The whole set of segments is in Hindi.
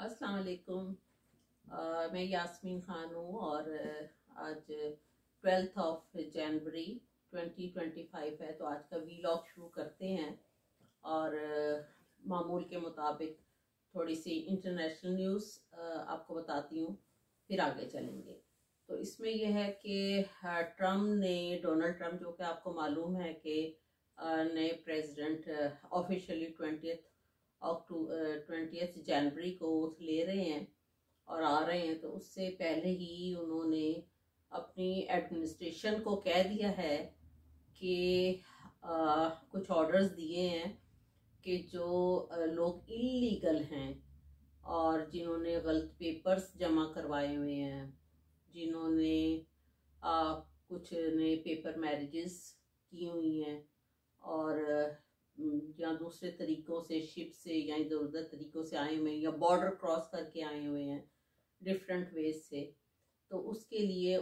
अस्सलाम वालेकुम। मैं यास्मीन ख़ान हूँ और आज 12 जनवरी 2025 है, तो आज का वीलॉग शुरू करते हैं। और मामूल के मुताबिक थोड़ी सी इंटरनेशनल न्यूज़ आपको बताती हूँ, फिर आगे चलेंगे। तो इसमें यह है कि डोनाल्ड ट्रम्प, जो कि आपको मालूम है कि नए प्रेसिडेंट ऑफिशियली 20 जनवरी को ले रहे हैं और आ रहे हैं। तो उससे पहले ही उन्होंने अपनी एडमिनिस्ट्रेशन को कह दिया है कि कुछ ऑर्डर्स दिए हैं कि जो लोग इलीगल हैं और जिन्होंने गलत पेपर्स जमा करवाए हुए हैं, जिन्होंने कुछ नए पेपर मैरिजेस की हुई हैं और या दूसरे तरीक़ों से शिप से या इधर उधर तरीक़ों से आए हुए हैं या बॉर्डर क्रॉस करके आए हुए हैं डिफरेंट वेज से, तो उसके लिए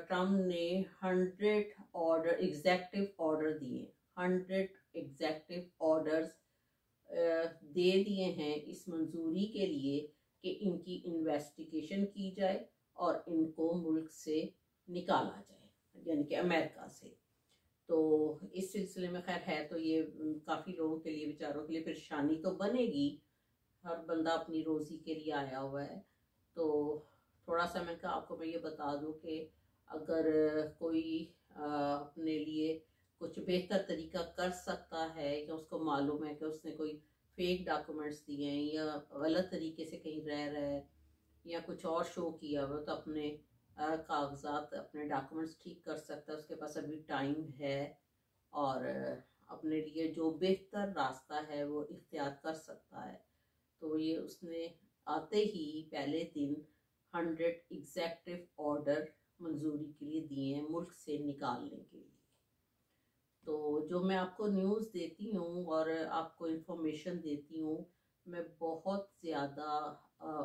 ट्रम्प ने 100 ऑर्डर एग्जेक्टिव ऑर्डर दिए, 100 एग्जेक्टिव ऑर्डर्स दे दिए हैं इस मंजूरी के लिए कि इनकी इन्वेस्टिगेशन की जाए और इनको मुल्क से निकाला जाए, यानी कि अमेरिका से। तो इस सिलसिले में खैर है, तो ये काफ़ी लोगों के लिए, बेचारों के लिए परेशानी तो बनेगी। हर बंदा अपनी रोज़ी के लिए आया हुआ है। तो थोड़ा सा मैं ये बता दूं कि अगर कोई अपने लिए कुछ बेहतर तरीका कर सकता है या उसको मालूम है कि उसने कोई फेक डॉक्यूमेंट्स दिए हैं या गलत तरीके से कहीं रह रहा है या कुछ और शो किया हुआ, तो अपने कागजात, अपने डॉक्यूमेंट्स ठीक कर सकता है। उसके पास अभी टाइम है और अपने लिए जो बेहतर रास्ता है वो इख्तियार कर सकता है। तो ये उसने आते ही पहले दिन 100 एग्जेक्टिव ऑर्डर मंजूरी के लिए दिए हैं मुल्क से निकालने के लिए। तो जो मैं आपको न्यूज़ देती हूँ और आपको इन्फॉर्मेशन देती हूँ, मैं बहुत ज़्यादा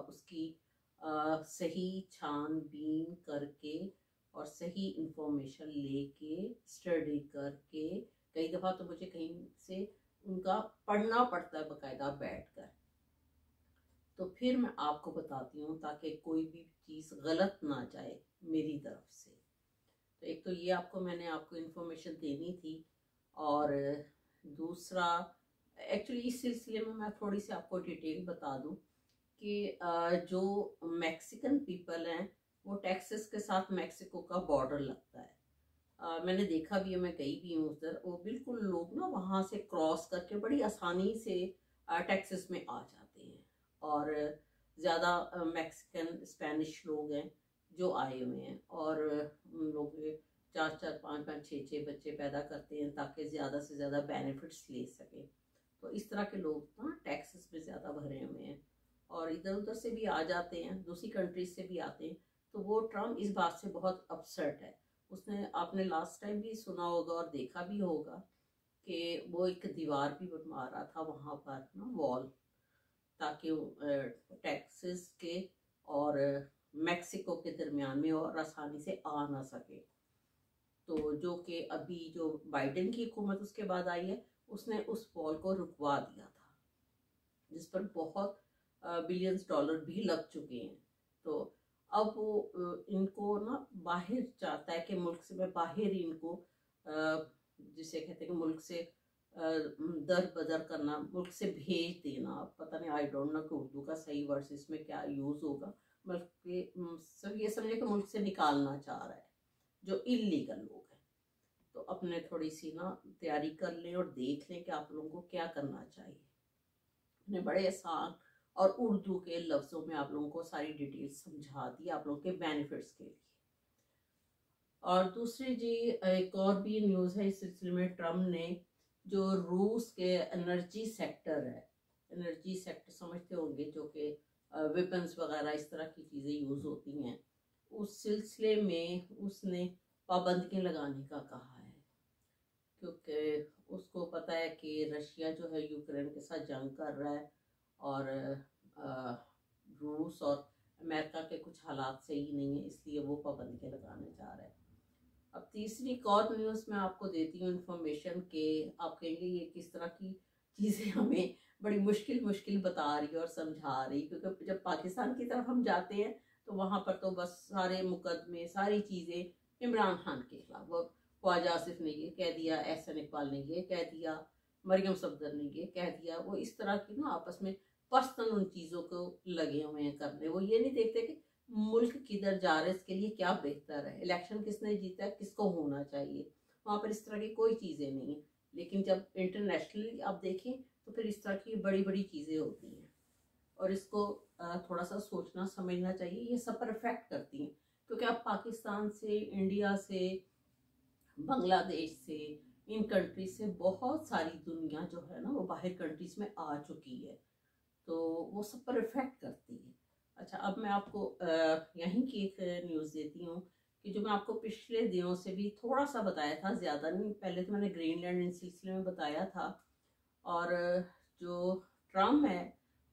उसकी सही छानबीन करके और सही इंफॉर्मेशन लेके स्टडी करके, कई दफ़ा तो मुझे कहीं से उनका पढ़ना पड़ता है बाकायदा बैठकर, तो फिर मैं आपको बताती हूँ ताकि कोई भी चीज़ गलत ना जाए मेरी तरफ से। तो एक तो ये मैंने आपको इन्फॉर्मेशन देनी थी, और दूसरा एक्चुअली इस सिलसिले में मैं थोड़ी सी आपको डिटेल बता दूँ कि जो मैक्सिकन पीपल हैं, वो टेक्सास के साथ मैक्सिको का बॉर्डर लगता है। मैंने देखा भी है, मैं गई भी हूँ उधर। वो बिल्कुल लोग ना वहाँ से क्रॉस करके बड़ी आसानी से टेक्सास में आ जाते हैं, और ज़्यादा मैक्सिकन स्पेनिश लोग हैं जो आए हुए हैं, और उन लोग 4-4, 5-5, 6-6 बच्चे पैदा करते हैं ताकि ज़्यादा से ज़्यादा बेनिफिट्स ले सकें। तो इस तरह के लोग ना टैक्सेस में ज़्यादा भरे हुए हैं और इधर उधर से भी आ जाते हैं, दूसरी कंट्रीज से भी आते हैं। तो वो ट्रम्प इस बात से बहुत अपसेट है। उसने, आपने लास्ट टाइम भी सुना होगा और देखा भी होगा कि वो एक दीवार भी बनवा रहा था वहाँ पर ना, वॉल, ताकि टैक्सेस के और मैक्सिको के दरमियान में और आसानी से आ ना सके। तो जो कि अभी जो बाइडेन की हुकूमत उसके बाद आई है, उसने उस वॉल को रुकवा दिया था, जिस पर बहुत बिलियंस डॉलर भी लग चुके हैं। तो अब वो इनको ना बाहर चाहता है कि मुल्क से बाहर इनको, जिसे कहते हैं कि मुल्क से दर बदर करना, मुल्क से भेज देना। पता नहीं, आई डोंट नो कि उर्दू का सही वर्ड इसमें क्या यूज़ होगा, बल्कि सब ये समझे कि मुल्क से निकालना चाह रहा है जो इलीगल लोग हैं। तो अपने थोड़ी सी ना तैयारी कर लें और देख लें कि आप लोगों को क्या करना चाहिए। मैंने बड़े आसान और उर्दू के लफ्ज़ों में आप लोगों को सारी डिटेल्स समझा दी आप लोगों के बेनिफिट्स के लिए। और दूसरी जी, एक और भी न्यूज़ है इस सिलसिले में। ट्रम्प ने जो रूस के एनर्जी सेक्टर है, एनर्जी सेक्टर समझते होंगे, जो कि वेपन्स वगैरह इस तरह की चीज़ें यूज़ होती हैं, उस सिलसिले में उसने पाबंदियाँ लगाने का कहा है, क्योंकि उसको पता है कि रशिया जो है यूक्रेन के साथ जंग कर रहा है और रूस और अमेरिका के कुछ हालात सही नहीं है, इसलिए वो पाबंदियाँ लगाने जा रहा है। अब तीसरी एक और न्यूज़ मैं आपको देती हूँ इन्फॉर्मेशन के, आप कहेंगे ये किस तरह की चीज़ें हमें बड़ी मुश्किल मुश्किल बता रही है और समझा रही, क्योंकि जब पाकिस्तान की तरफ हम जाते हैं तो वहाँ पर तो बस सारे मुकदमे सारी चीज़ें इमरान खान के खिलाफ। वो ख्वाजा आसिफ ने ये कह दिया, एहसन इकबाल ने ये कह दिया, मरियम सफदर ने ये कह दिया। वो इस तरह की ना आपस में पर्सनल उन चीज़ों को लगे हुए हैं करने। वो ये नहीं देखते कि मुल्क किधर जा रहा है, इसके लिए क्या बेहतर है, इलेक्शन किसने जीता है, किसको होना चाहिए। वहाँ पर इस तरह की कोई चीज़ें नहीं है। लेकिन जब इंटरनेशनली आप देखें तो फिर इस तरह की बड़ी बड़ी चीज़ें होती हैं और इसको थोड़ा सा सोचना समझना चाहिए। ये सब पर इफेक्ट करती हैं, क्योंकि अब पाकिस्तान से, इंडिया से, बांग्लादेश से, इन कंट्रीज से बहुत सारी दुनिया जो है ना वो बाहर कंट्रीज में आ चुकी है, तो वो सब पर इफेक्ट करती है। अच्छा, अब मैं आपको यहीं की एक न्यूज़ देती हूँ कि जो मैं आपको पिछले दिनों से भी थोड़ा सा बताया था, ज़्यादा नहीं, पहले तो मैंने ग्रीनलैंड इन सिलसिले में बताया था। और जो ट्रम्प है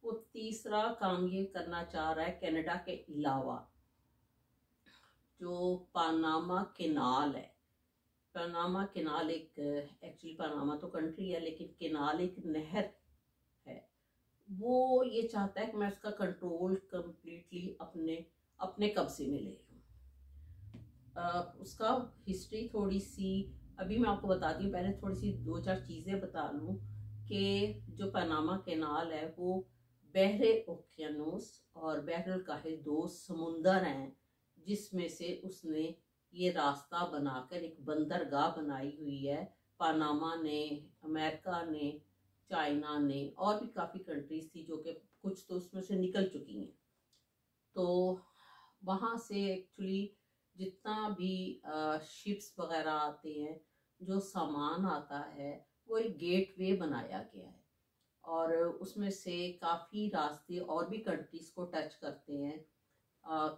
वो तीसरा काम ये करना चाह रहा है कनाडा के अलावा, जो पानामा कैनाल है। पनामा कैनाल एक, एक्चुअली पनामा तो कंट्री है लेकिन कैनाल एक नहर है। वो ये चाहता है कि मैं उसका कंट्रोल कंप्लीटली अपने अपने कब्जे में ले लूँ। उसका हिस्ट्री थोड़ी सी अभी मैं आपको बताती हूँ, पहले थोड़ी सी दो चार चीज़ें बता लूँ कि जो पनामा कैनाल है वो बहरे ओकियानूस और बहरुल काहिर दो समुंदर हैं, जिसमें से उसने ये रास्ता बनाकर एक बंदरगाह बनाई हुई है। पनामा ने, अमेरिका ने, चाइना ने और भी काफ़ी कंट्रीज थी जो कि कुछ तो उसमें से निकल चुकी हैं। तो वहाँ से एक्चुअली जितना भी शिप्स वगैरह आते हैं, जो सामान आता है, वो एक गेटवे बनाया गया है और उसमें से काफ़ी रास्ते और भी कंट्रीज को टच करते हैं।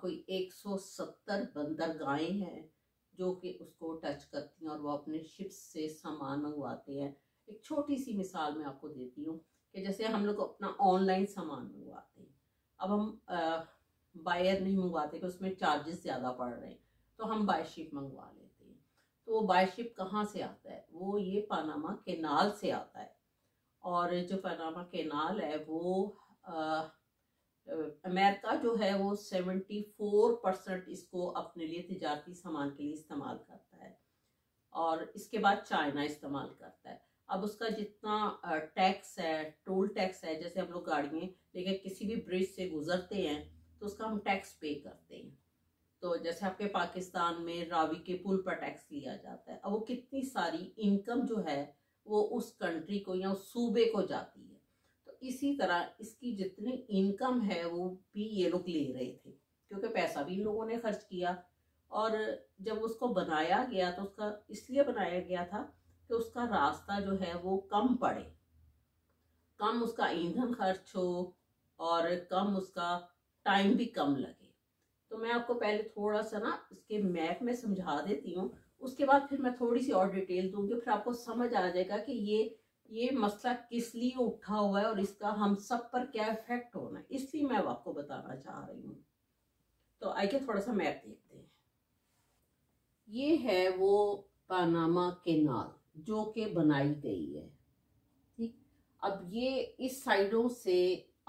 कोई 170 बंदरगाहें हैं जो कि उसको टच करती हैं और वो अपने शिप्स से सामान मंगवाते हैं। एक छोटी सी मिसाल मैं आपको देती हूँ कि जैसे हम लोग अपना ऑनलाइन सामान मंगवाते हैं, अब हम बायर नहीं मंगवाते कि उसमें चार्जेस ज़्यादा पड़ रहे हैं, तो हम बाय शिप मंगवा लेते हैं। तो वो बाय शिप कहाँ से आता है? वो ये पनामा कैनाल से आता है। और जो पनामा कैनाल है वो अमेरिका जो है वो 74% इसको अपने लिए तिजारती सामान के लिए इस्तेमाल करता है और इसके बाद चाइना इस्तेमाल करता है। अब उसका जितना टैक्स है, टोल टैक्स है, जैसे हम लोग गाड़ियाँ लेके किसी भी ब्रिज से गुजरते हैं तो उसका हम टैक्स पे करते हैं। तो जैसे आपके पाकिस्तान में रावी के पुल पर टैक्स लिया जाता है। अब वो कितनी सारी इनकम जो है वो उस कंट्री को या उस सूबे को जाती है। तो इसी तरह इसकी जितनी इनकम है वो भी ये लोग ले रहे थे, क्योंकि पैसा भी इन लोगों ने खर्च किया। और जब उसको बनाया गया तो उसका इसलिए बनाया गया था कि उसका रास्ता जो है वो कम पड़े, कम उसका ईंधन खर्च हो और कम उसका टाइम भी कम लगे। तो मैं आपको पहले थोड़ा सा ना इसके मैप में समझा देती हूँ, उसके बाद फिर मैं थोड़ी सी और डिटेल दूंगी, फिर आपको समझ आ जाएगा कि ये मसला किस लिए उठा हुआ है और इसका हम सब पर क्या इफेक्ट होना है, इसलिए मैं आपको बताना चाह रही हूँ। तो आइए थोड़ा सा मैप देखते हैं। ये है वो पनामा कैनाल जो कि बनाई गई है, ठीक। अब ये इस साइडों से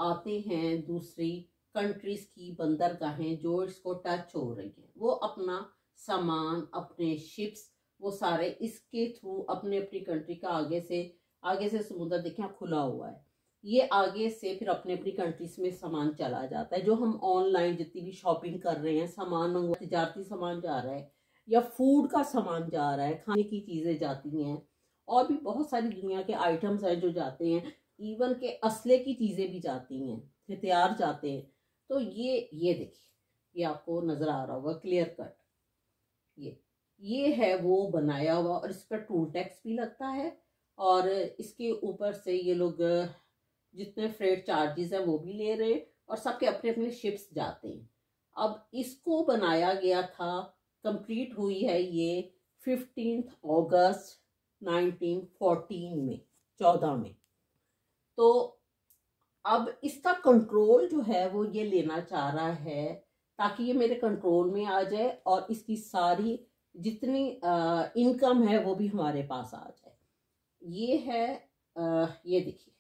आते हैं दूसरी कंट्रीज की बंदरगाहें जो इसको टच हो रही हैं, वो अपना सामान, अपने शिप्स, वो सारे इसके थ्रू अपने अपनी कंट्री का आगे से समुद्र देखें खुला हुआ है, ये आगे से फिर अपने अपनी कंट्रीज में सामान चला जाता है। जो हम ऑनलाइन जितनी भी शॉपिंग कर रहे हैं, सामान मंगवा, तिजारती सामान जा रहा है या फूड का सामान जा रहा है, खाने की चीजें जाती हैं और भी बहुत सारी दुनिया के आइटम्स हैं जो जाते हैं, इवन के असले की चीजें भी जाती हैं, हथियार जाते हैं। तो ये देखिए, ये आपको नजर आ रहा होगा क्लियर कट, ये है वो बनाया हुआ और इस पर टोल टैक्स भी लगता है और इसके ऊपर से ये लोग जितने फ्रेट चार्जेस हैं वो भी ले रहे हैं और सबके अपने अपने शिप्स जाते हैं। अब इसको बनाया गया था, कंप्लीट हुई है ये 15 अगस्त 1914 में, 14 में। तो अब इसका कंट्रोल जो है वो ये लेना चाह रहा है ताकि ये मेरे कंट्रोल में आ जाए और इसकी सारी जितनी इनकम है वो भी हमारे पास आ जाए। ये है ये देखिए,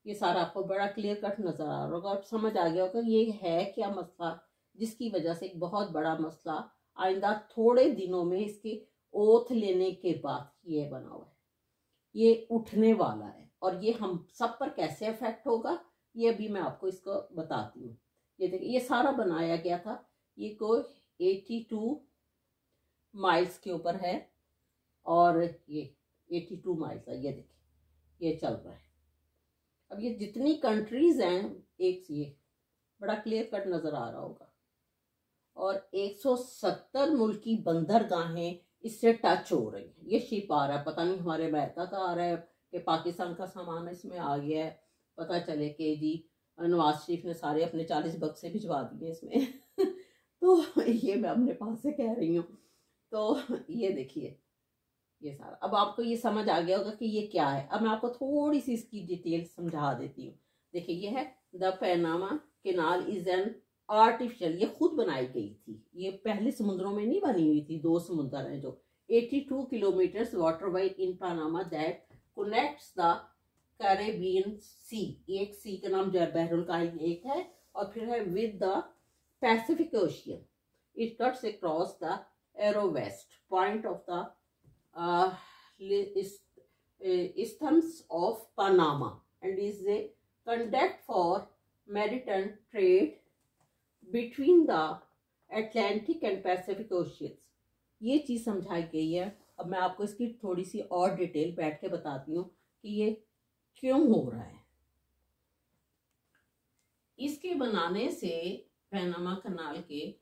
ये सारा आपको बड़ा क्लियर कट नजर आ रहा होगा और समझ आ गया होगा ये है क्या मसला, जिसकी वजह से एक बहुत बड़ा मसला आइंदा थोड़े दिनों में इसके ओथ लेने के बाद ये बना हुआ है, ये उठने वाला है। और ये हम सब पर कैसे अफेक्ट होगा ये अभी मैं आपको इसको बताती हूँ। ये देखिए ये सारा बनाया गया था, ये कोई 82 माइल्स के ऊपर है और ये 82 माइल्स है, ये देखिए ये चल रहा है। अब ये जितनी कंट्रीज हैं, एक ये बड़ा क्लियर कट नजर आ रहा होगा, और 170 मुल्की बंदरगाहें इससे टच हो रही है। ये शिप आ रहा है, पता नहीं हमारे अमेरिका का आ रहा है कि पाकिस्तान का सामान इसमें आ गया है, पता चले कि जी नवाज शरीफ ने सारे अपने 40 बक्से भिजवा दिए इसमें तो ये मैं अपने पास से कह रही हूँ। तो ये देखिए ये सारा, अब आपको ये समझ आ गया होगा कि ये क्या है। अब मैं आपको थोड़ी सी इसकी डिटेल समझा देती हूँ। देखिए ये है the Panama canal is an artificial, ये खुद बनाई गई थी, ये पहले समुद्रों में नहीं बनी हुई थी, 2 समुद्र हैं जो 82 kilometre waterway in Panama that connects the Caribbean sea, एक सी का नाम जो है बहरुल काहिल एक है, और फिर है with the Pacific Ocean, it cuts across the narrowest point of the isthmus of Panama and is a conduct for maritime trade between the Atlantic and Pacific Oceans। ये चीज समझाई गई है। अब मैं आपको इसकी थोड़ी सी और डिटेल बैठ के बताती हूँ कि ये क्यों हो रहा है। इसके बनाने से पैनामा कनाल के,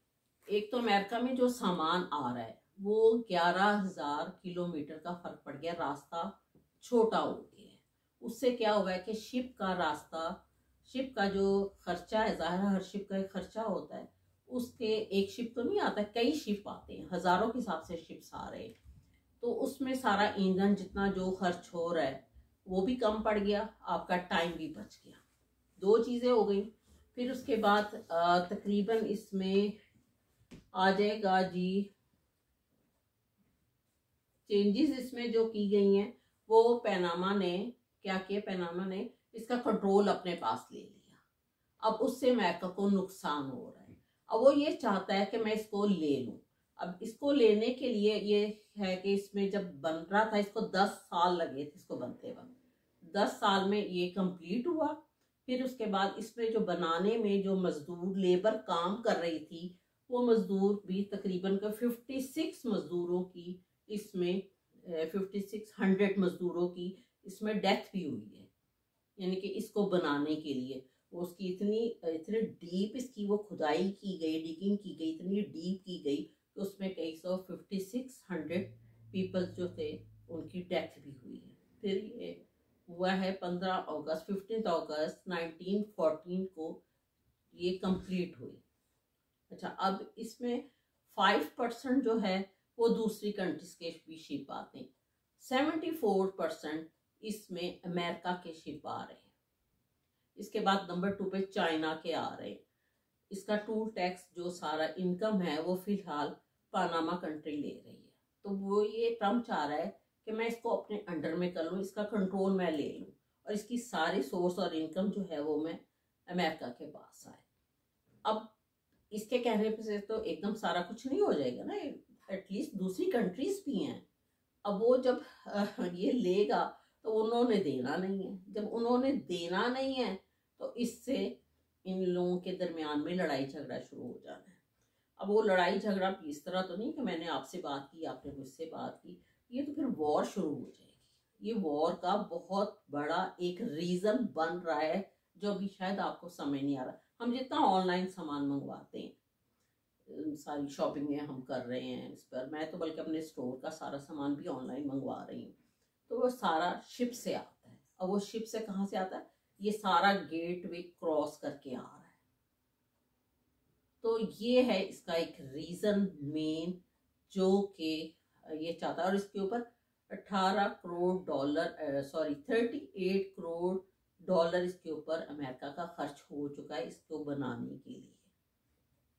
एक तो अमेरिका में जो सामान आ रहा है वो 11,000 किलोमीटर का फर्क पड़ गया, रास्ता छोटा हो गया है। उससे क्या हुआ है कि शिप का रास्ता, शिप का जो खर्चा है, ज़ाहिर है हर शिप का एक खर्चा होता है, उसके एक शिप तो नहीं आता, कई शिप आते हैं, हज़ारों के हिसाब से शिप्स आ रहे हैं, तो उसमें सारा ईंधन जितना जो खर्च हो रहा है वो भी कम पड़ गया, आपका टाइम भी बच गया। 2 चीज़ें हो गई। फिर उसके बाद तकरीबन इसमें आ जाएगा जी, चेंजेस इसमें जो की गई हैं वो पैनामा ने क्या किया, पैनामा ने इसका कंट्रोल अपने पास ले लिया। अब उससे अमेरिका को नुकसान हो रहा है। अब वो ये चाहता है कि मैं इसको ले लूं। अब इसको लेने के लिए ये है कि इसमें जब बन रहा था, इसको 10 साल लगे थे इसको बनते वक्त, 10 साल में ये कंप्लीट हुआ। फिर उसके बाद इसमें जो बनाने में जो मजदूर लेबर काम कर रही थी, वो मजदूर भी तकरीबन 56 मजदूरों की इसमें 5600 मजदूरों की इसमें डेथ भी हुई है। यानी कि इसको बनाने के लिए वो उसकी इतनी डीप इसकी वो खुदाई की गई, डिगिंग की गई, इतनी डीप की गई कि उसमें कई 5600 पीपल जो थे उनकी डेथ भी हुई है। फिर ये हुआ है 15 अगस्त 1914 को ये कंप्लीट हुई। अच्छा, अब इसमें 5% जो है वो दूसरी कंट्रीज के भी शिप आते हैं, 74% इसमें अमेरिका के शिप आ रहे हैं। इसके बाद नंबर 2 पे चाइना के आ रहे हैं। इसका टूल टैक्स जो सारा इनकम है वो फिलहाल पनामा कंट्री ले रही है। तो वो ये ट्रम्प चाह रहा है कि मैं इसको अपने अंडर में कर लूँ, इसका कंट्रोल मैं ले लूँ और इसकी सारी सोर्स और इनकम जो है वो मैं अमेरिका के पास आए। अब इसके कहने पे से तो एकदम सारा कुछ नहीं हो जाएगा ना, एटलीस्ट दूसरी कंट्रीज भी हैं। अब वो जब ये लेगा तो उन्होंने देना नहीं है, जब उन्होंने देना नहीं है तो इससे इन लोगों के दरमियान में लड़ाई झगड़ा शुरू हो जाना है। अब वो लड़ाई झगड़ा इस तरह तो नहीं कि मैंने आपसे बात की, आपने मुझसे बात की, ये तो फिर वॉर शुरू हो जाएगी। ये वॉर का बहुत बड़ा एक रीजन बन रहा है जो अभी शायद आपको समझ नहीं आ रहा। हम जितना ऑनलाइन सामान मंगवाते हैं, सारी शॉपिंग हम कर रहे हैं इस पर, मैं तो बल्कि अपने स्टोर का सारा सामान भी ऑनलाइन मंगवा रही हूँ, तो वो सारा शिप से आता है। अब वो शिप से कहाँ से आता है, ये सारा गेट वे क्रॉस करके आ रहा है। तो ये है इसका एक रीजन मेन जो कि ये चाहता है। और इसके ऊपर 38 करोड़ डॉलर इसके ऊपर अमेरिका का खर्च हो चुका है इसको बनाने के लिए।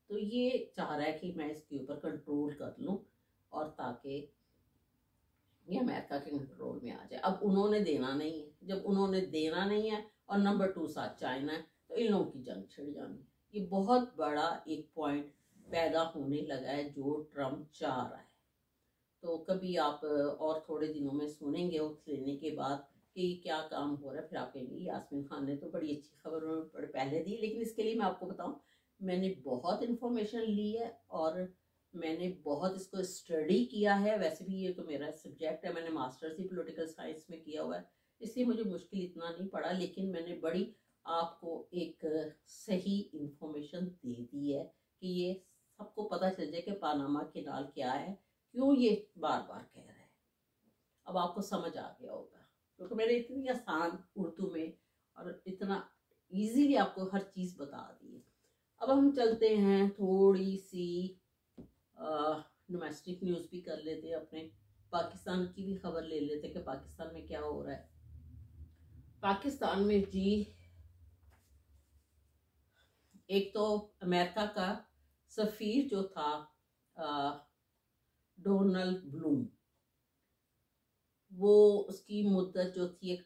तो ये चाह रहा है कि मैं इसके ऊपर कंट्रोल कर लूं और ताकि ये अमेरिका के कंट्रोल में आ जाए। अब उन्होंने देना नहीं है, जब उन्होंने देना नहीं है और नंबर 2 साथ चाइना है, तो इन लोगों की जंग छिड़ जानी। ये बहुत बड़ा एक पॉइंट पैदा होने लगा है जो ट्रम्प चाह रहा है। तो कभी आप और थोड़े दिनों में सुनेंगे ओथ लेने के बाद कि क्या काम हो रहा है, फिर आप कहेंगे यास्मीन खान ने तो बड़ी अच्छी खबर बड़े पहले दी। लेकिन इसके लिए मैं आपको बताऊं, मैंने बहुत इन्फॉर्मेशन ली है और मैंने बहुत इसको स्टडी किया है। वैसे भी ये तो मेरा सब्जेक्ट है, मैंने मास्टर्स ही पॉलिटिकल साइंस में किया हुआ है, इसलिए मुझे मुश्किल इतना नहीं पड़ा। लेकिन मैंने बड़ी आपको एक सही इंफॉर्मेशन दे दी है कि ये सबको पता चल जाए कि पानामा कैनाल क्या है, क्यों ये बार बार कह रहा है। अब आपको समझ आ गया होगा क्योंकि मैंने इतनी आसान उर्दू में और इतना इजीली आपको हर चीज़ बता दी है। अब हम चलते हैं थोड़ी सी डोमेस्टिक न्यूज़ भी कर लेते हैं, अपने पाकिस्तान की भी खबर ले लेते हैं कि पाकिस्तान में क्या हो रहा है। पाकिस्तान में जी एक तो अमेरिका का सफीर जो था डोनाल्ड ब्लूम, वो उसकी मुद्दत जो थी, एक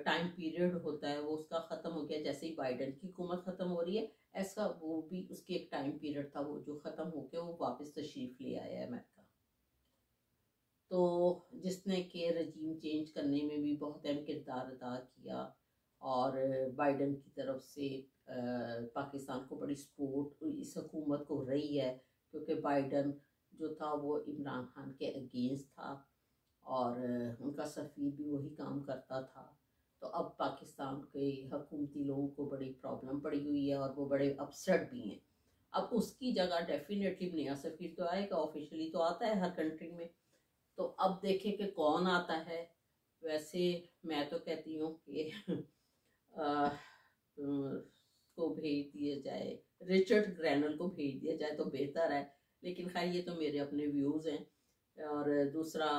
टाइम पीरियड होता है वो उसका ख़त्म हो गया। जैसे ही बाइडन की हुकूमत ख़त्म हो रही है, ऐसा वो भी उसकी एक टाइम पीरियड था वो जो ख़त्म हो गया, वो वापस तशरीफ़ ले आया है अमेरिका। तो जिसने कि रजीम चेंज करने में भी बहुत अहम किरदार अदा किया और बाइडन की तरफ से पाकिस्तान को बड़ी सपोर्ट इस हुकूमत को रही है, क्योंकि बाइडन जो था वो इमरान खान के अगेंस्ट था और उनका सफ़ीर भी वही काम करता था। तो अब पाकिस्तान के हुकूमती लोगों को बड़ी प्रॉब्लम पड़ी हुई है और वो बड़े अपसेट भी हैं। अब उसकी जगह डेफिनेटली नया सफ़ीर तो आएगा, ऑफिशियली तो आता है हर कंट्री में। तो अब देखें कि कौन आता है। वैसे मैं तो कहती हूँ कि को भेज दिया जाए, रिचर्ड ग्रैनल को भेज दिया जाए तो बेहतर है। लेकिन खैर ये तो मेरे अपने व्यूज़ हैं। और दूसरा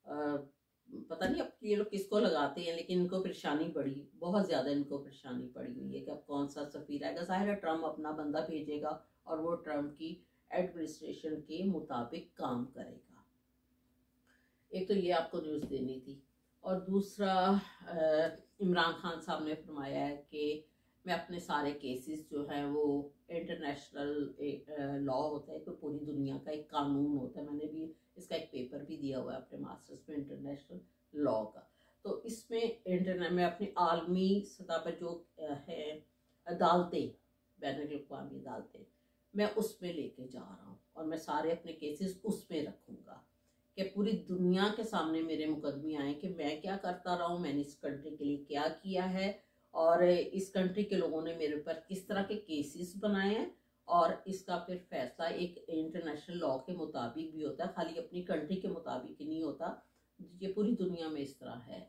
पता नहीं अब ये लोग किसको लगाते हैं, लेकिन इनको परेशानी पड़ी, बहुत ज़्यादा इनको परेशानी पड़ी हुई है कि अब कौन सा सफ़ीर आएगा। ज़ाहिर है ट्रम्प अपना बंदा भेजेगा और वो ट्रम्प की एडमिनिस्ट्रेशन के मुताबिक काम करेगा। एक तो ये आपको न्यूज़ देनी थी। और दूसरा इमरान खान साहब ने फरमाया है कि मैं अपने सारे केसेस जो हैं वो इंटरनेशनल लॉ होता है, कोई पूरी दुनिया का एक कानून होता है। मैंने भी इसका एक पेपर भी दिया हुआ है अपने मास्टर्स में इंटरनेशनल लॉ का। तो इसमें मैं अपनी आलमी सतह पर जो है अदालतें, बैनुल अक़वामी अदालतें, मैं उसमें लेके जा रहा हूँ और मैं सारे अपने केसेस उसमें रखूँगा कि पूरी दुनिया के सामने मेरे मुकदमे आए कि मैं क्या करता रहा हूँ, मैंने इस कंट्री के लिए क्या किया है और इस कंट्री के लोगों ने मेरे ऊपर किस तरह के केसेस बनाए हैं। और इसका फिर फैसला एक इंटरनेशनल लॉ के मुताबिक भी होता है, खाली अपनी कंट्री के मुताबिक ही नहीं होता, ये पूरी दुनिया में इस तरह है।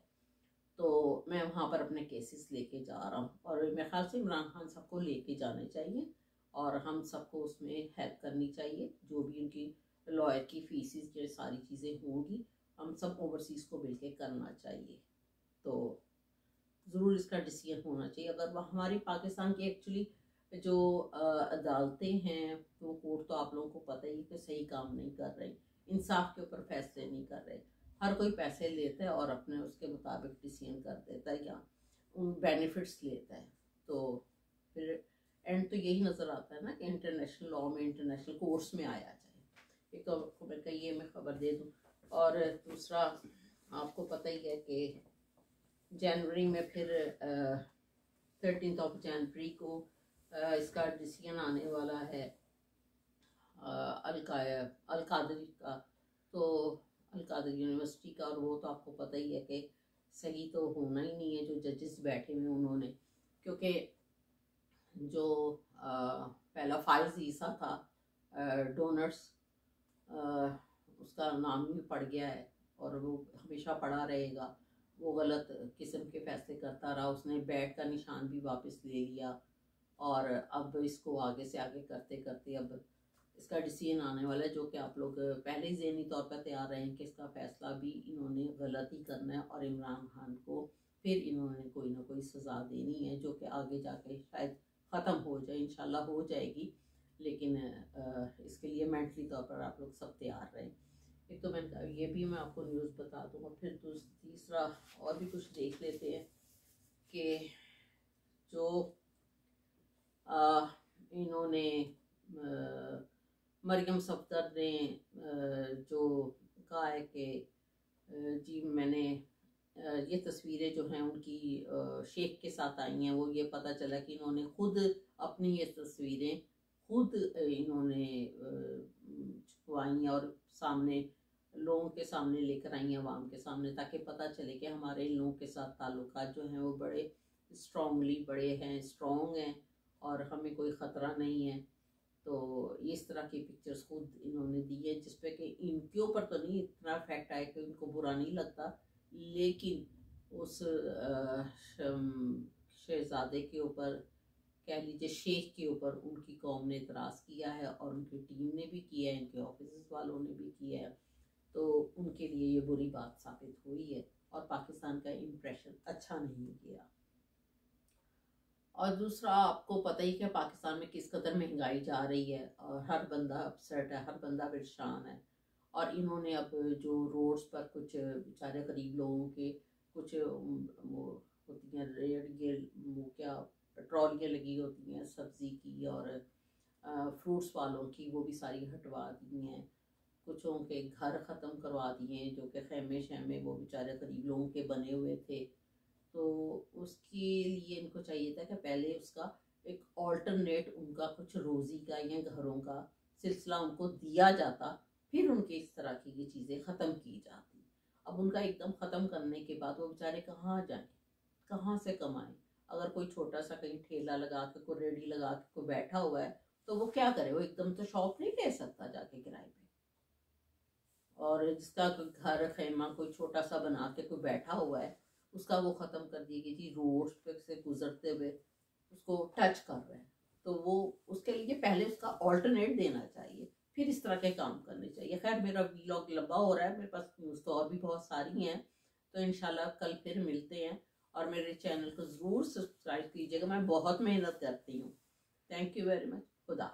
तो मैं वहाँ पर अपने केसेस लेके जा रहा हूँ और मेरे ख्याल से इमरान खान सबको लेके जाने चाहिए और हम सबको उसमें हेल्प करनी चाहिए। जो भी उनकी लॉयर की फीसिस जो सारी चीज़ें होंगी, हम सब ओवरसीज़ को मिलके करना चाहिए। तो ज़रूर इसका डिसीजन होना चाहिए। अगर वह हमारी पाकिस्तान की एक्चुअली जो अदालतें हैं, वो कोर्ट तो आप लोगों को पता ही कि सही काम नहीं कर रही, इंसाफ के ऊपर फैसले नहीं कर रहे, हर कोई पैसे लेता है और अपने उसके मुताबिक डिसीजन कर देता है या उन बेनिफिट्स लेता है। तो फिर एंड तो यही नज़र आता है ना कि इंटरनेशनल लॉ में, इंटरनेशनल कोर्ट्स में आया जाए। एक तो आपको मैं कही ये मैं खबर दे दूँ। और दूसरा आपको पता ही है कि जनवरी में फिर 13 जनवरी को इसका डिसीजन आने वाला है अल कादरी का, तो अल कादरी यूनिवर्सिटी का। और वो तो आपको पता ही है कि सही तो होना ही नहीं है जो जजेस बैठे हुए उन्होंने, क्योंकि जो पहला फाइज ईसा था डोनर्स, उसका नाम ही पड़ गया है और वो हमेशा पड़ा रहेगा। वो गलत किस्म के फैसले करता रहा, उसने बैट का निशान भी वापस ले लिया और अब इसको आगे से आगे करते करते अब इसका डिसीजन आने वाला है, जो कि आप लोग पहले ही ज़हनी तौर पर तैयार रहें कि इसका फैसला भी इन्होंने गलत ही करना है और इमरान खान को फिर इन्होंने कोई ना कोई सज़ा देनी है, जो कि आगे जाके शायद ख़त्म हो जाए, इंशाल्लाह हो जाएगी। लेकिन इसके लिए मेंटली तौर पर आप लोग सब तैयार रहें। एक तो मैं ये भी मैं आपको न्यूज़ बता दूँ और फिर तीसरा और भी कुछ देख लेते हैं। कि जो इन्होंने मरियम सफदर ने जो कहा है कि जी मैंने ये तस्वीरें जो हैं उनकी शेख के साथ आई हैं, वो ये पता चला कि इन्होंने खुद अपनी ये तस्वीरें खुद इन्होंने छुपवाई और सामने लोगों के सामने लेकर आई हैं, आवाम के सामने, ताकि पता चले कि हमारे इन लोगों के साथ ताल्लुकात जो हैं वो बड़े बड़े हैं, स्ट्रॉन्ग हैं और हमें कोई ख़तरा नहीं है। तो इस तरह की पिक्चर्स खुद इन्होंने दी है, जिसपे कि इनके ऊपर तो नहीं इतना इफेक्ट आया कि उनको बुरा नहीं लगता, लेकिन उस शहजादे के ऊपर, कह लीजिए शेख के ऊपर, उनकी कौम ने इतराज़ किया है और उनकी टीम ने भी किया है, इनके ऑफिस वालों ने भी किया है। तो उनके लिए ये बुरी बात साबित हुई है और पाकिस्तान का इम्प्रेशन अच्छा नहीं किया। और दूसरा, आपको पता ही कि पाकिस्तान में किस कदर महंगाई जा रही है और हर बंदा अपसेट है, हर बंदा परेशान है। और इन्होंने अब जो रोड्स पर कुछ बेचारे गरीब लोगों के कुछ वो होती हैं रेड, ये वो क्या ट्रॉलियाँ लगी होती हैं सब्ज़ी की और फ्रूट्स वालों की, वो भी सारी हटवा दी हैं। कुछों के घर ख़त्म करवा दिए जो कि खैमे शैमे वो बेचारे गरीब लोगों के बने हुए थे। तो उसके लिए इनको चाहिए था कि पहले उसका एक ऑल्टरनेट उनका कुछ रोज़ी का या घरों का सिलसिला उनको दिया जाता, फिर उनके इस तरह की ये चीज़ें ख़त्म की जाती। अब उनका एकदम ख़त्म करने के बाद वो बेचारे कहाँ जाएं, कहाँ से कमाएं? अगर कोई छोटा सा कहीं ठेला लगा के, कोई रेडी लगा के कोई बैठा हुआ है, तो वो क्या करे? वो एकदम तो शॉप नहीं ले सकता जाके किराए पे। और जिसका घर खैमा कोई छोटा सा बना के कोई बैठा हुआ है, उसका वो ख़त्म कर दिया कि जी रोड पे से गुजरते हुए उसको टच कर रहे हैं, तो वो उसके लिए पहले उसका ऑल्टरनेट देना चाहिए, फिर इस तरह के काम करने चाहिए। खैर मेरा व्लॉग लंबा हो रहा है, मेरे पास न्यूज़ तो और भी बहुत सारी हैं, तो इंशाल्लाह कल फिर मिलते हैं। और मेरे चैनल को ज़रूर सब्सक्राइब कीजिएगा, मैं बहुत मेहनत करती हूँ। Thank you very much. खुदा।